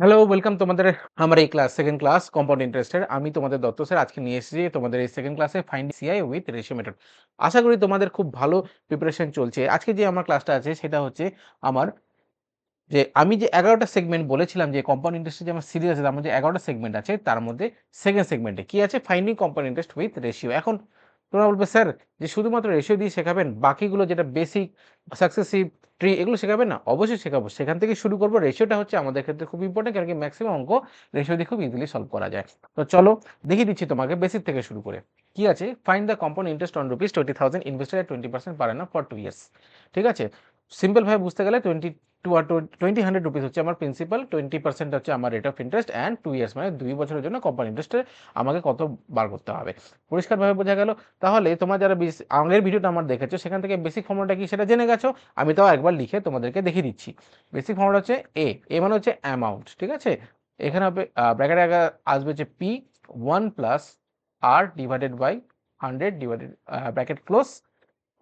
Hello, welcome তোমাদের আমার এই সেকেন্ড ক্লাস কম্পাউন্ড ইন্টারেস্টের। আমি তোমাদের দত্ত স্যার আজকে নিয়ে এসেছি তোমাদের এই সেকেন্ড ক্লাসে find CI with ratio method. আশা করি তোমাদের খুব ভালো প্রিপারেশন চলছে। আজকে যে আমার ক্লাসটা আছে সেটা হচ্ছে আমার আমি যে ১১ টা সেগমেন্ট বলেছিলাম যে কম্পাউন্ড ইন্টারেস্টের যে আমার সিরিজ আছে তার মধ্যে ১১ টা সেগমেন্ট আছে। তার মধ্যে সেকেন্ড সেগমেন্টে কি আছে? Finding compound interest with ratio. এখন তোমরা বলবে, স্যার যে শুধুমাত্র রেশিও দিয়ে শেখাবেন, বাকিগুলো যেটা বেসিক, সাকসেসিভ, ট্রি এগুলো শেখাবেন না? অবশ্যই শেখাবো। সেখান থেকে শুরু করব। রেশিওটা হচ্ছে আমাদের ক্ষেত্রে খুব ইম্পোর্টেন্ট, কারণ কি ম্যাক্সিমাম অঙ্ক রেশিও দিয়ে খুব ইজিলি সলভ করা যায়। তো চলো দেখিয়ে দিচ্ছি তোমাকে বেসিক থেকে শুরু করে। কি আছে? Find the compound interest on ₹20,000 invested at 20% per Anam for 2 years. ঠিক আছে? সিম্পল ভাবে বুঝতে গেলে 100 রুপিস হচ্ছে আমার প্রিন্সিপাল, 20% হচ্ছে আমার rate of interest and 2 years মানে 2 বছরের জন্য কম্পাউন্ড ইন্টারেস্টে আমাকে কত বার করতে হবে। পরিষ্কারভাবে বোঝা গেল? তাহলে তোমরা যারা আগের ভিডিওটা আমার দেখেছো সেখান থেকে বেসিক ফর্মুলাটা কি সেটা জেনে গেছো। আমি তাও একবার লিখে তোমাদেরকে দেখিয়ে দিচ্ছি। বেসিক ফর্মুলা হচ্ছে এ মানে হচ্ছে অ্যামাউন্ট, ঠিক আছে? এখানে হবে ব্র্যাকেটে আগে আসবে হচ্ছে P 1 plus R divided by 100 divided bracket close,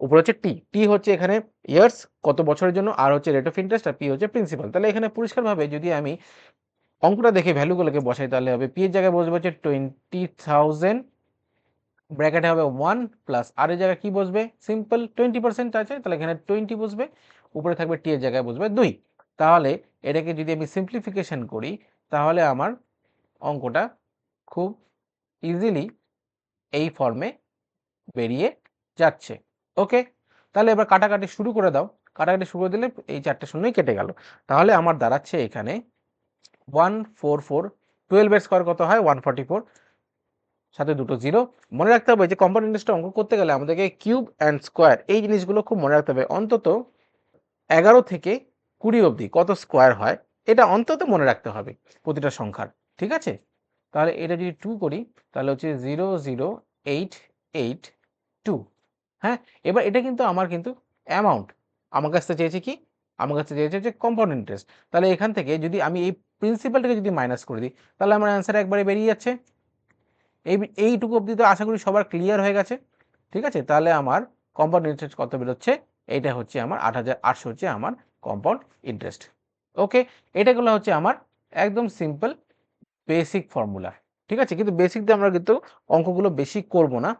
উপরে হচ্ছে টি হচ্ছে এখানে ইয়ার্স কত বছরের জন্য, আর হচ্ছে রেট অফ ইন্টারেস্ট, আর পি হচ্ছে প্রিন্সিপাল। তাহলে এখানে পরিষ্কারভাবে যদি আমি অঙ্কটা দেখে ভ্যালুগুলোকে বসাই তাহলে হবে পি এর জায়গায় বসবে হচ্ছে 20,000, ব্র্যাকেটে হবে 1 প্লাস আর এর জায়গায় কি বসবে? সিম্পল 20% আছে তাহলে এখানে 20 বসবে, উপরে থাকবে টি এর জায়গায় বসবে 2। তাহলে এটাকে যদি আমি সিম্পলিফিকেশন করি তাহলে আমার অঙ্কটা খুব ইজিলি এই ফর্মে বেরিয়ে যাচ্ছে। ওকে, তাহলে এবার কাটাকাটি শুরু করে দাও। কাটাকাটি শুরু করে দিলে এই 4টে শূন্যই কেটে গেল। তাহলে আমার দাঁড়াচ্ছে এখানে 144, 12 এর স্কয়ার কত হয়? 144, সাথে দুটো জিরো। মনে রাখতে হবে যে কম্পাউন্ড ইন্টারেস্ট অঙ্ক করতে গেলে আমাদেরকে কিউব অ্যান্ড স্কয়ার এই জিনিসগুলো খুব মনে রাখতে হবে। অন্তত 11 থেকে 20 অবধি কত স্কয়ার হয় এটা অন্তত মনে রাখতে হবে প্রতিটা সংখ্যার। ঠিক আছে? তাহলে এটা যদি 2 করি তাহলে হচ্ছে 00882। হ্যাঁ, এবার এটা কিন্তু আমার কিন্তু অ্যামাউন্ট। আমার কাছ থেকে চেয়েছে কি? আমার কাছে চেয়েছে যে কম্পাউন্ড ইন্টারেস্ট। তাহলে এখান থেকে যদি আমি এই প্রিন্সিপালটাকে যদি মাইনাস করে দিই তাহলে আমার অ্যান্সার একবারে বেরিয়ে যাচ্ছে। এইটুকু অবধি তো আশা করি সবার ক্লিয়ার হয়ে গেছে। ঠিক আছে? তাহলে আমার কম্পাউন্ড ইন্টারেস্ট কত বেরোচ্ছে? এইটা হচ্ছে আমার ৮৮০০ হচ্ছে আমার কম্পাউন্ড ইন্টারেস্ট। ওকে, এটাগুলো হচ্ছে আমার একদম সিম্পল বেসিক ফর্মুলা। ঠিক আছে? কিন্তু বেসিক দিয়ে আমরা কিন্তু অঙ্কগুলো বেশি করব না।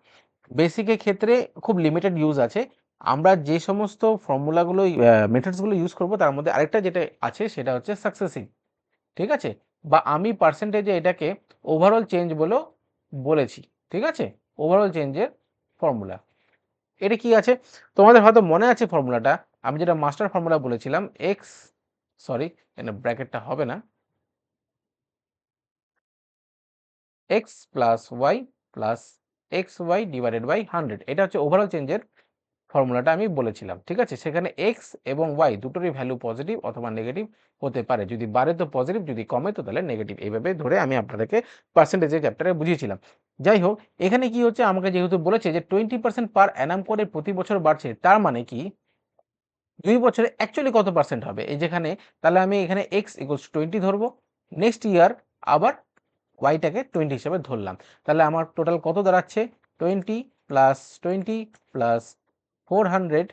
বেসিকের ক্ষেত্রে খুব লিমিটেড ইউজ আছে। আমরা যে সমস্ত ফর্মুলাগুলো মেথডস গুলো ইউজ করব তার মধ্যে আরেকটা যেটা আছে সেটা হচ্ছে সাকসেসিভ। ঠিক আছে? বা আমি পার্সেন্টেজে এটাকে ওভারঅল চেঞ্জ বলেও বলেছি। ঠিক আছে? ওভারঅল চেঞ্জের ফর্মুলা। এটা কি আছে? তোমাদের হয়তো মনে আছে ফর্মুলাটা। আমি যেটা মাস্টার ফর্মুলা বলেছিলাম এক্স, সরি এখানে ব্র্যাকেটটা হবে না। X plus Y plus X Y divided by 100, এটা হচ্ছে ওভারঅল চেঞ্জের ফর্মুলাটা আমি বলেছিলাম। ঠিক আছে? সেখানে এক্স এবং ওয়াই দুটোরই ভ্যালু পজিটিভ অথবা নেগেটিভ হতে পারে। যদি বাড়ে তো পজিটিভ, যদি কমে তো তাহলে নেগেটিভ। এইভাবে ধরে আমি আপনাদেরকে পার্সেন্টেজের চ্যাপ্টারে বুঝিয়েছিলাম। যাই হোক, এখানে কি হচ্ছে আমাকে যেহেতু বলেছে যে 20% পার অ্যানাম করে প্রতি বছর বাড়ছে, তার মানে কি 2 বছরে অ্যাকচুয়ালি কত পার্সেন্ট হবে? এই যেখানে তাহলে আমি এখানে x = 20 ধরবো। নেক্সট ইয়ার আবার ওয়াইটাকে 20 হিসেবে ধরলাম। তাহলে আমার টোটাল কত দাঁড়াচ্ছে? 20 প্লাস 20 প্লাস 400,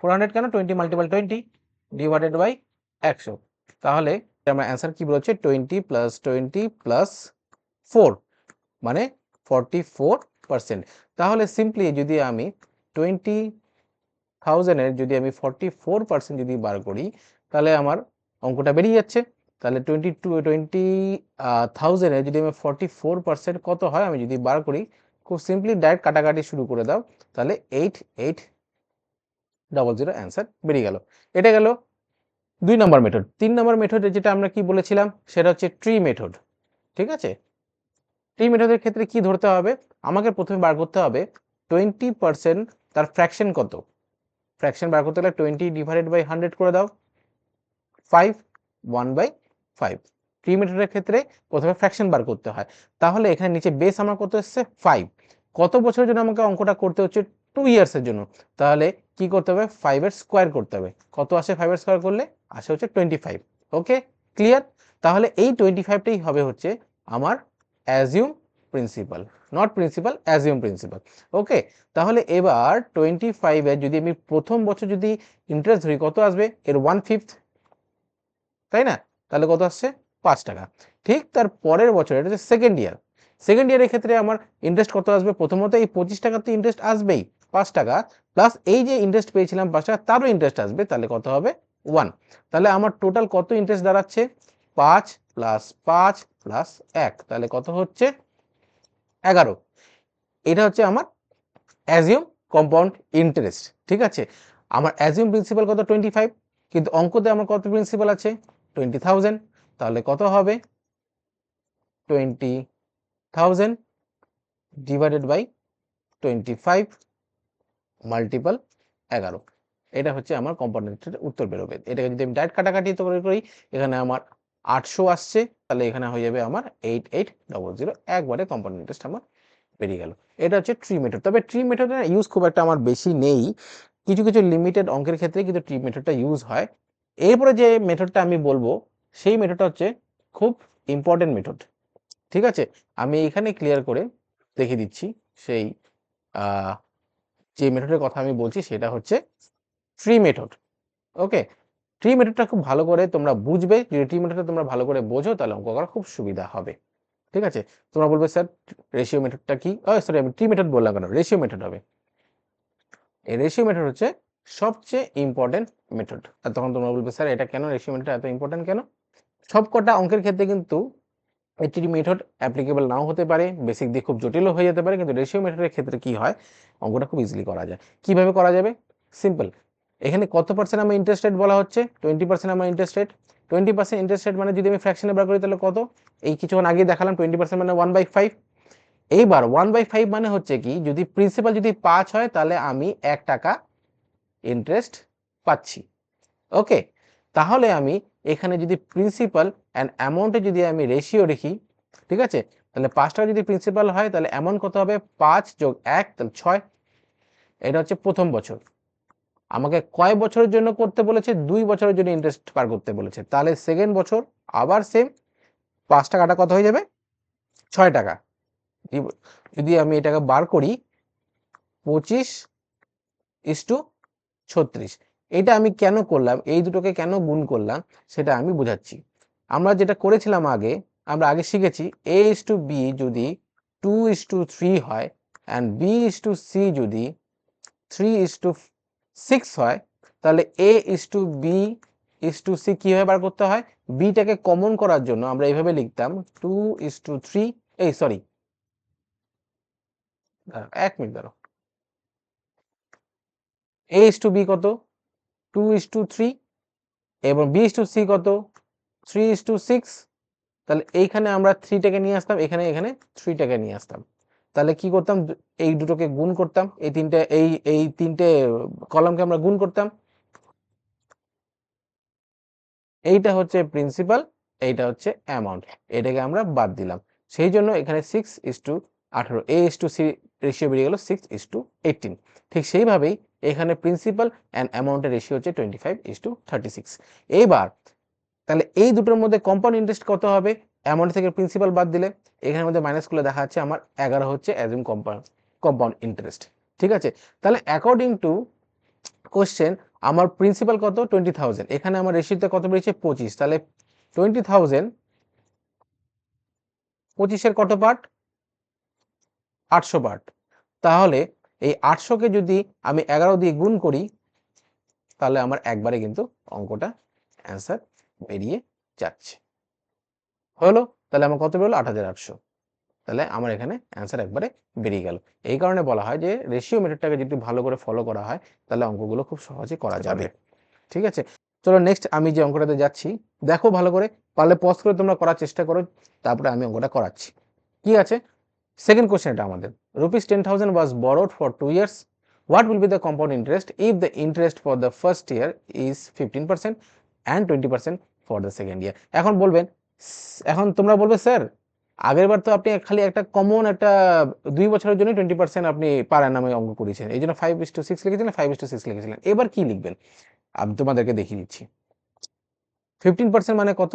400 কেন? 20 মাল্টিপল 20 ডিভাইডেড বাই 100। তাহলে আমার অ্যান্সার কি বেরোচ্ছে? 20 প্লাস 20 প্লাস 4 মানে 44%। তাহলে সিম্পলি যদি আমি 20,000 এর যদি আমি 44% যদি বার করি তাহলে আমার অঙ্কটা বেরিয়ে যাচ্ছে। তাহলে 20,000 এর যদি আমি 44% কত হয় আমি যদি বার করি, খুব সিম্পলি ডাইরেক্ট কাটাকাটি শুরু করে দাও, তাহলে 8800 অ্যান্সার বেরিয়ে গেল। এটা গেল 2 নম্বর মেথড। 3 নম্বর মেথডে যেটা আমরা কি বলেছিলাম সেটা হচ্ছে ট্রি মেথড। ঠিক আছে? ট্রি মেথডের ক্ষেত্রে কি ধরতে হবে? আমাকে প্রথমে বার করতে হবে 20% তার ফ্র্যাকশন কত? ফ্র্যাকশন বার করতে হলে 20 ডিভাইডেড বাই 100 করে দাও। 5 1/5। ট্রি মেথডের ক্ষেত্রে প্রথমে ফ্র্যাকশন বার করতে হয়। তাহলে এখানে নিচে বেস আমার কত এসছে? 5। কত বছরের জন্য আমাকে অঙ্কটা করতে হচ্ছে? 2 ইয়ার্স এর জন্য। তাহলে কি করতে হবে? 5 এর স্কয়ার করতে হবে। কত আসে 5 এর স্কয়ার করলে? আসে হচ্ছে 25। Okay, clear? তাহলে এই 25 টাই হবে হচ্ছে আমার assume principal, not principal, assume principal. Okay, তাহলে এবার 25 এর যদি আমি প্রথম বছর যদি ইন্টারেস্ট ধরি কত আসবে? এর 1/5, তাই না? তাহলে কত আসছে? 5 টাকা। ঠিক তার পরের বছর, এটা হচ্ছে সেকেন্ড ইয়ার। সেকেন্ড ইয়ারের ক্ষেত্রে আমার ইন্টারেস্ট কত আসবে? প্রথমত এই 25 টাকা তো ইন্টারেস্ট আসবেই, 5 টাকা প্লাস এই যে ইন্টারেস্ট পেয়েছিলাম 5 টাকা তারও ইন্টারেস্ট আসবে, তাহলে কত হবে? 1। তাহলে আমার টোটাল কত ইন্টারেস্ট দাঁড়াচ্ছে? 5 প্লাস 5 প্লাস 1, তাহলে কত হচ্ছে? 11। এটা হচ্ছে আমার অ্যাজিউম কম্পাউন্ড ইন্টারেস্ট। ঠিক আছে, আমার অ্যাজিউম প্রিন্সিপাল কত? 25, কিন্তু অঙ্কতে আমার কত প্রিন্সিপাল আছে? 20,000। তাহলে কত হবে? 20,000 ডিভাইডেড বাই 25 মাল্টিপল 11। এটা হচ্ছে আমার কম্পাউন্ড ইন্টারেস্টের উত্তর বেরোবে। এটাকে যদি আমি ডাইরেক্ট কাটাকাটি করি, এখানে আমার 800 আসছে, তাহলে এখানে হয়ে যাবে আমার 8800। একবারে কম্পাউন্ড ইন্টারেস্ট আমার বেরিয়ে গেল। এটা হচ্ছে ট্রি মেথড। তবে ট্রি মেথডের ইউজ খুব একটা আমার বেশি নেই, কিছু কিছু লিমিটেড অঙ্কের ক্ষেত্রে কিন্তু ট্রি মেথডটা ইউজ হয়। এরপরে যে মেথডটা আমি বলবো সেই মেথডটা হচ্ছে খুব ইম্পর্টেন্ট মেথড। ঠিক আছে, আমি এখানে ক্লিয়ার করে দেখিয়ে দিচ্ছি সেই যে মেথডের কথা আমি বলছি সেটা হচ্ছে ট্রি মেথড। ওকে, ট্রি মেথডটা খুব ভালো করে তোমরা বুঝবে। যদি ট্রি মেথডটা তোমরা ভালো করে বোঝো তাহলে অঙ্ক করা খুব সুবিধা হবে। ঠিক আছে, তোমরা বলবে স্যার রেশিও মেথডটা কি? সরি, আমি ট্রি মেথড বললাম কেন, রেশিও মেথড হবে। এই রেশিও মেথড হচ্ছে সবচেয়ে ইম্পর্টেন্ট মেথড। আর তখন তোমরা বলবে স্যার এটা কেন, রেশিও মেথড এত ইম্পর্টেন্ট কেন? সবকটা অঙ্কের ক্ষেত্রে কিন্তু এটি মেথড অ্যাপ্লিকেবল নাও হতে পারে, বেসিক দিয়ে খুব জটিলও হয়ে যেতে পারে, কিন্তু রেশিও মেথডের ক্ষেত্রে কি হয়, অঙ্কটা খুব ইজিলি করা যায়। কিভাবে করা যাবে? সিম্পল। এখানে কত পার্সেন্ট আমার ইন্টারেস্ট রেট বলা হচ্ছে? 20% আমার ইন্টারেস্ট রেট। 20% ইন্টারেস্ট রেট মানে যদি আমি ফ্র্যাকশনে বার করি তাহলে কত? এই কিছুক্ষণ আগে দেখালাম 20% মানে 1/5। এইবার 1/5 মানে হচ্ছে কি, যদি প্রিন্সিপাল যদি 5 হয় তাহলে আমি 1 টাকা ইন্টারেস্ট পাচ্ছি। ওকে, তাহলে আমি এখানে যদি প্রিন্সিপাল অ্যান্ড অ্যামাউন্টে যদি আমি রেশিও দেখি, ঠিক আছে, তাহলে 5 টাকা যদি প্রিন্সিপাল হয় তাহলে অ্যামাউন্ট কত হবে? 5 যোগ 1 তাহলে 6। এটা হচ্ছে প্রথম বছর। আমাকে কয় বছরের জন্য করতে বলেছে? 2 বছরের জন্য ইন্টারেস্ট পার করতে বলেছে। তাহলে সেকেন্ড বছর আবার সেম 5 টাকাটা কত হয়ে যাবে? 6 টাকা। যদি আমি এটাকে বার করি 25:36, এটা আমি কেন করলাম, এই দুটোকে কেন গুণ করলাম সেটা আমি বুঝাচ্ছি। আমরা যেটা করেছিলাম আগে, আমরা আগে শিখেছি a:b যদি 2:3 হয় অ্যান্ড b:c যদি 3:6 হয়, তাহলে a:b:c কিভাবে বার করতে হয়? bটাকে কমন করার জন্য আমরা এইভাবে লিখতাম 2:3, এই সরি 1 মিনিট দাঁড়াও, a:b কত? 2:3 এবং b:c কত? 3:6। তাহলে এইখানে আমরা 3 টাকে নিয়ে আসতাম, এখানে 3 টাকে নিয়ে আসতাম। তাহলে কি করতাম? এই দুটোকে গুণ করতাম, এই তিনটে কলামকে আমরা গুণ করতাম। এইটা হচ্ছে প্রিন্সিপাল, এইটা হচ্ছে অ্যামাউন্ট, এটাকে আমরা বাদ দিলাম। সেই জন্য এখানে 6:18, a:c রেশিও বেরিয়ে গেল 6:18। ঠিক সেইভাবেই এখানে প্রিন্সিপাল অ্যান্ড অ্যামাউন্টের রেশিও হচ্ছে 25:36। এইবার তাহলে এই দুটোর মধ্যে কম্পাউন্ড ইন্টারেস্ট কত হবে? অ্যামাউন্ট থেকে প্রিন্সিপাল বাদ দিলে এখানের মধ্যে মাইনাস করলে দেখা যাচ্ছে আমার 11 হচ্ছে অ্যাজিউম কম্পাউন্ড ইন্টারেস্ট। ঠিক আছে, তাহলে অ্যাকর্ডিং টু কোশ্চেন আমার প্রিন্সিপাল কত? 20,000। এখানে আমার রেশিওতে কত বেরিয়েছে? 25। তাহলে 20,000 25-এর কত পার্ট? 800 পার্ট। তাহলে এই 800কে যদি আমি 11 দিয়ে গুণ করি তাহলে আমার একবারে কিন্তু অঙ্কটা অ্যান্সার বেরিয়ে যাচ্ছে। হলো, তাহলে আমার কত বেরোলো? 8,800। তাহলে আমার এখানে অ্যান্সার একবারে বেরিয়ে গেল। এই কারণে বলা হয় যে রেশিও মেথডটাকে যদি ভালো করে ফলো করা হয় তাহলে অঙ্কগুলো খুব সহজে করা যাবে। ঠিক আছে, চলো নেক্সট আমি যে অঙ্কটাতে যাচ্ছি দেখো ভালো করে, পারলে পজ করে তোমরা করার চেষ্টা করো, তারপরে আমি অঙ্কটা করাচ্ছি। কি আছে? সেকেন্ড কোশ্চেন এটা আমাদের। ₹10,000 was borrowed for 2 years. What will be the compound interest if the interest for the first year is 15% and 20% for the second year? এখন বলবেন, এখন তোমরা বলবে স্যার আগের বার তো আপনি খালি একটা কমন একটা 2 বছরের জন্য 20% আপনি পার অ্যানামে অঙ্ক করেছেন, এই জন্য 5:6 লিখেছিলেন, 5:6 লিখেছিলেন। এবার কি লিখবেন আমি তোমাদেরকে দেখিয়ে দিচ্ছি। 15% মানে কত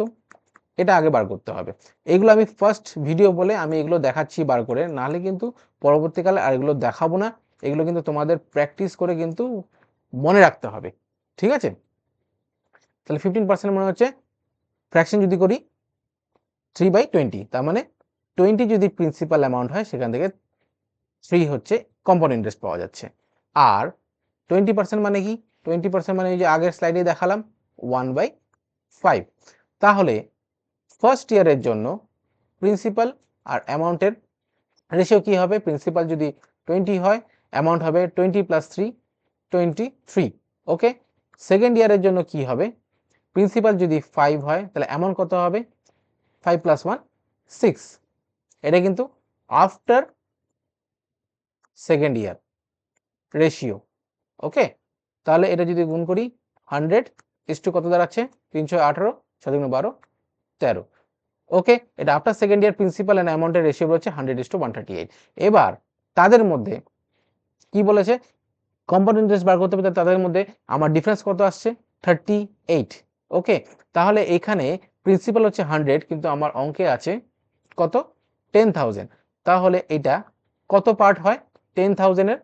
এটা আগে বার করতে হবে। এগুলো আমি ফার্স্ট ভিডিও বলে আমি এগুলো দেখাচ্ছি বার করে, নাহলে কিন্তু পরবর্তীকালে আর এগুলো দেখাবো না। এগুলো কিন্তু তোমাদের প্র্যাকটিস করে কিন্তু মনে রাখতে হবে। ঠিক আছে, তাহলে 15% মনে হচ্ছে ফ্র্যাকশন যদি করি 3/20, তার মানে 20 যদি প্রিন্সিপাল অ্যামাউন্ট হয় সেখান থেকে 3 হচ্ছে কম্পাউন্ড ইন্টারেস্ট পাওয়া যাচ্ছে। আর 20% মানে কি? 20% মানে ওই যে আগের স্লাইডে দেখালাম 1/5। তাহলে ফার্স্ট ইয়ারের জন্য প্রিন্সিপাল আর অ্যামাউন্টের রেশিও কি হবে? প্রিন্সিপাল যদি 20 হয়, অ্যামাউন্ট হবে 20 + 3, 23। ওকে? সেকেন্ড ইয়ারের জন্য কি হবে? প্রিন্সিপাল যদি 5 হয় তাহলে অ্যামাউন্ট কত হবে? 5 + 1 6। এটা কিন্তু আফটার সেকেন্ড ইয়ার রেশিও। ওকে? তাহলে এটা যদি গুণ করি 100 কত দাঁড়াচ্ছে? 318, 7 × 12, 13। ওকে? এটা after second year principal and অ্যামাউন্টের রেশিও হচ্ছে 100:138। এবার তাদের মধ্যে কি বলেছে? কম্পাউন্ড ইন্টারেস্ট বার করতে হবে, তাদের মধ্যে আমার ডিফারেন্স কত আসছে? 38। ওকে? তাহলে এখানে প্রিন্সিপাল হচ্ছে 100 কিন্তু আমার অঙ্কে আছে কত? 10,000। তাহলে এটা কত পার্ট হয়? 10,000 এর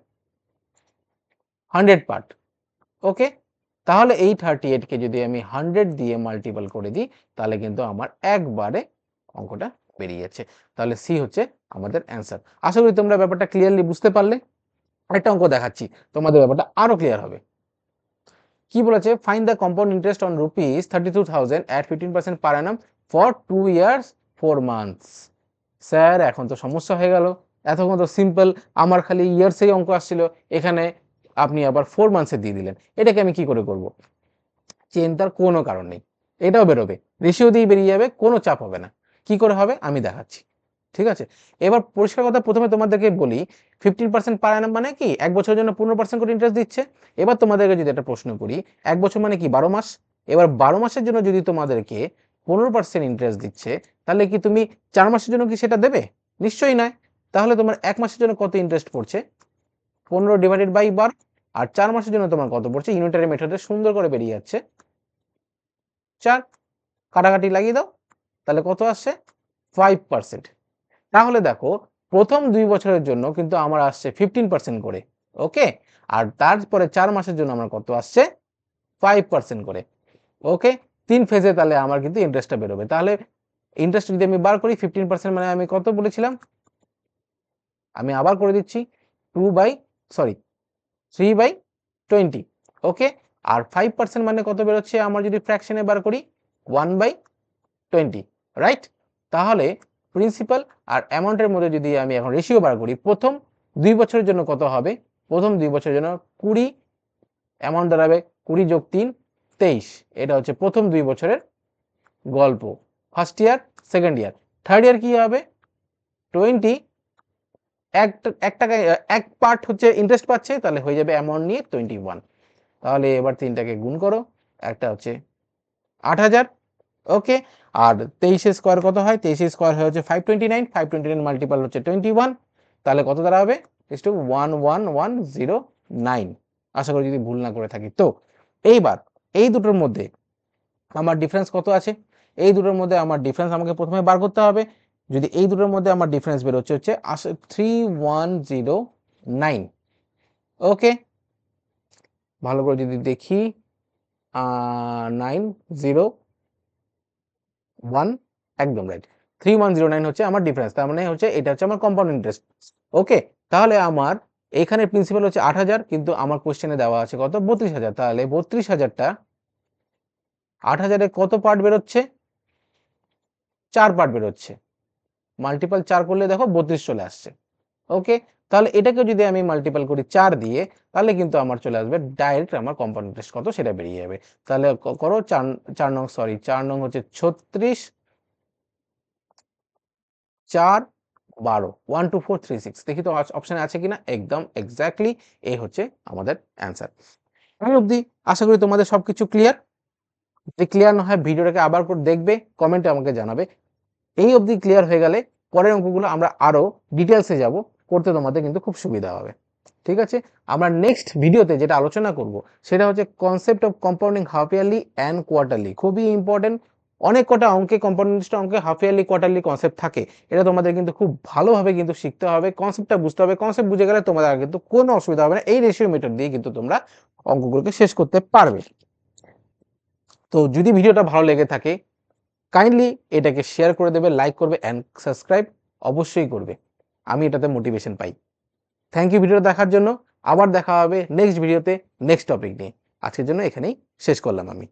100 পার্ট। ওকে? তাহলে এই 38 কে যদি আমি 100 দিয়ে মাল্টিপল করে দিই তাহলে কিন্তু আমার একবারে অঙ্কটা বেরিয়ে যাচ্ছে। তাহলে সি হচ্ছে আমাদের অ্যান্সার। আশা করি তোমরা ব্যাপারটা ক্লিয়ারলি বুঝতে পারলে। আরেকটা অঙ্ক দেখাচ্ছি, তোমাদের ব্যাপারটা আরো ক্লিয়ার হবে। কি বলেছে? Find the compound interest on rupees 32,000 at 15% per annum for 2 years 4 months। Sir এখন তো সমস্যা হয়ে গেল, এতক্ষণ তো সিম্পল আমার খালি ইয়ার্সেই অঙ্ক আসছিল, এখানে আপনি আবার 4 মান্থসে দিয়ে দিলেন, এটাকে আমি কি করে করব? চিন্তার কোনো কারণ নেই, এটাও বেরোবে, রেশিও দিয়ে বেরিয়ে যাবে, কোনো চাপ হবে না। কি করে হবে আমি দেখাচ্ছি, ঠিক আছে? এবার পরিষ্কার কথা প্রথমে তোমাদেরকে বলি, 15% পার annum মানে কি? 1 বছরের জন্য 15% করে ইন্টারেস্ট দিচ্ছে। এবার তোমাদেরকে যদি একটা প্রশ্ন করি, 1 বছর মানে কি? 12 মাস। এবার 12 মাসের জন্য যদি তোমাদেরকে 15% ইন্টারেস্ট দিচ্ছে, তাহলে কি তুমি 4 মাসের জন্য কি সেটা দেবে? নিশ্চয়ই নয়। তাহলে তোমার 1 মাসের জন্য কত ইন্টারেস্ট পড়ছে? 15/12। আর 4 মাসের জন্য তোমার কত পড়ছে? ইউনিটারি মেথডে সুন্দর করে বেরিয়ে যাচ্ছে 4। কাটাকাটি লাগিয়ে দাও, তাহলে কত আসছে? 5%। তাহলে দেখো প্রথম 2 বছরের জন্য কিন্তু আমার আসছে 15% করে। ওকে? আর তারপরে 4 মাসের জন্য আমার কত আসছে? 5% করে। ওকে? 3 ফেজে তাহলে আমার কিন্তু ইন্টারেস্টটা বেরোবে। তাহলে ইন্টারেস্ট যদি আমি বার করি 15% মানে আমি কত বলেছিলাম? আমি আবার করে দিচ্ছি 3/20। ওকে? আর 5% মানে কত বেরোচ্ছে আমার যদি ফ্র্যাকশনে বার করি? 1/20, রাইট? তাহলে প্রিন্সিপাল আর অ্যামাউন্টের মধ্যে যদি আমি এখন রেশিও বার করি, প্রথম 2 বছরের জন্য কত হবে? প্রথম 2 বছরের জন্য 20, অ্যামাউন্ট দাঁড়াবে 20 + 3, 23। এটা হচ্ছে প্রথম 2 বছরের গল্প। First year, second year. Third year কি হবে? 20, এক টাকায় এক পার্ট হচ্ছে ইন্টারেস্ট পাচ্ছে, তাহলে হয়ে যাবে অ্যামাউন্ট নিয়ে 21। তাহলে এবার 3টাকে গুণ করো, একটা হচ্ছে 8,000। ওকে? আর 23 এর স্কয়ার কত হয়? 23 এর স্কয়ার হচ্ছে 529, 529 মাল্টিপল হচ্ছে 21। তাহলে কত দাঁড়াবে? Is to 11109। আশা করি যদি ভুল না করে থাকি। তো এইবার এই দুটোর মধ্যে আমার ডিফারেন্স কত আছে? এই দুটোর মধ্যে আমার ডিফারেন্স আমাকে প্রথমে বার করতে হবে। যদি এই দুটোর মধ্যে আমার ডিফারেন্স বেরোচ্ছে হচ্ছে 3109। ওকে? ভালো করে যদি দেখি 901, একদম রাইট। 3109 হচ্ছে আমার ডিফারেন্স। তার মানে হচ্ছে এটা হচ্ছে আমার কম্পাউন্ড ইন্টারেস্ট। ওকে? তাহলে আমার এখানে প্রিন্সিপাল হচ্ছে 8,000 কিন্তু আমার কোশ্চেনে দেওয়া আছে কত? 32,000। তাহলে 32,000টা 8,000 এ কত পার্ট বেরোচ্ছে? 4 পার্ট বেরোচ্ছে। মাল্টিপল 4 করলে দেখো 32 চলে আসছে। ওকে? তাহলে এটাকে যদি আমি মাল্টিপল করি 4 দিয়ে, তাহলে কিন্তু আমার চলে আসবে ডাইরেক্ট আমার কম্পাউন্ড ইন্টারেস্ট কত সেটা বেরিয়ে যাবে। তাহলে করো 4 নং, সরি 4 নং হচ্ছে 36, 4, 12, 1 2 4 3 6। দেখি তো অপশনে আছে কিনা? একদম এক্স্যাক্টলি এই হচ্ছে আমাদের অ্যান্সার। এই অবধি আশা করি তোমাদের সবকিছু ক্লিয়ার। যদি ক্লিয়ার না হয় ভিডিওটাকে আবার করে দেখবে, কমেন্টে আমাকে জানাবে। এই অবধি ক্লিয়ার হয়ে গেলে পরের অঙ্কগুলো আমরা আরো ডিটেইলসে যাব, করতে তোমাদের কিন্তু খুব সুবিধা হবে। ঠিক আছে? আমরা নেক্সট ভিডিওতে যেটা আলোচনা করব সেটা হচ্ছে concept of compounding half yearly and quarterly. খুবই ইম্পর্টেন্ট। অনেক কটা অঙ্কে কম্পাউন্ড ইন্টারেস্ট অঙ্কে হাফ ইয়ারলি কোয়ার্টারলি কনসেপ্ট থাকে। এটা তোমাদের কিন্তু খুব ভালোভাবে কিন্তু শিখতে হবে, কনসেপ্টটা বুঝতে হবে। কনসেপ্ট বুঝে গেলে তোমাদের আর কিন্তু কোনো অসুবিধা হবে না। এই রেশিও মেথড দিয়ে কিন্তু তোমরা অঙ্কগুলোকে শেষ করতে পারবে। তো যদি ভিডিওটা ভালো লেগে থাকে কাইন্ডলি এটাকে শেয়ার করে দেবে, লাইক করবে অ্যান্ড সাবস্ক্রাইব অবশ্যই করবে। আমি এটাতে মোটিভেশন পাই। থ্যাংক ইউ ভিডিওটা দেখার জন্য। আবার দেখা হবে নেক্সট ভিডিওতে নেক্সট টপিক নিয়ে। আজকের জন্য এখানেই শেষ করলাম আমি।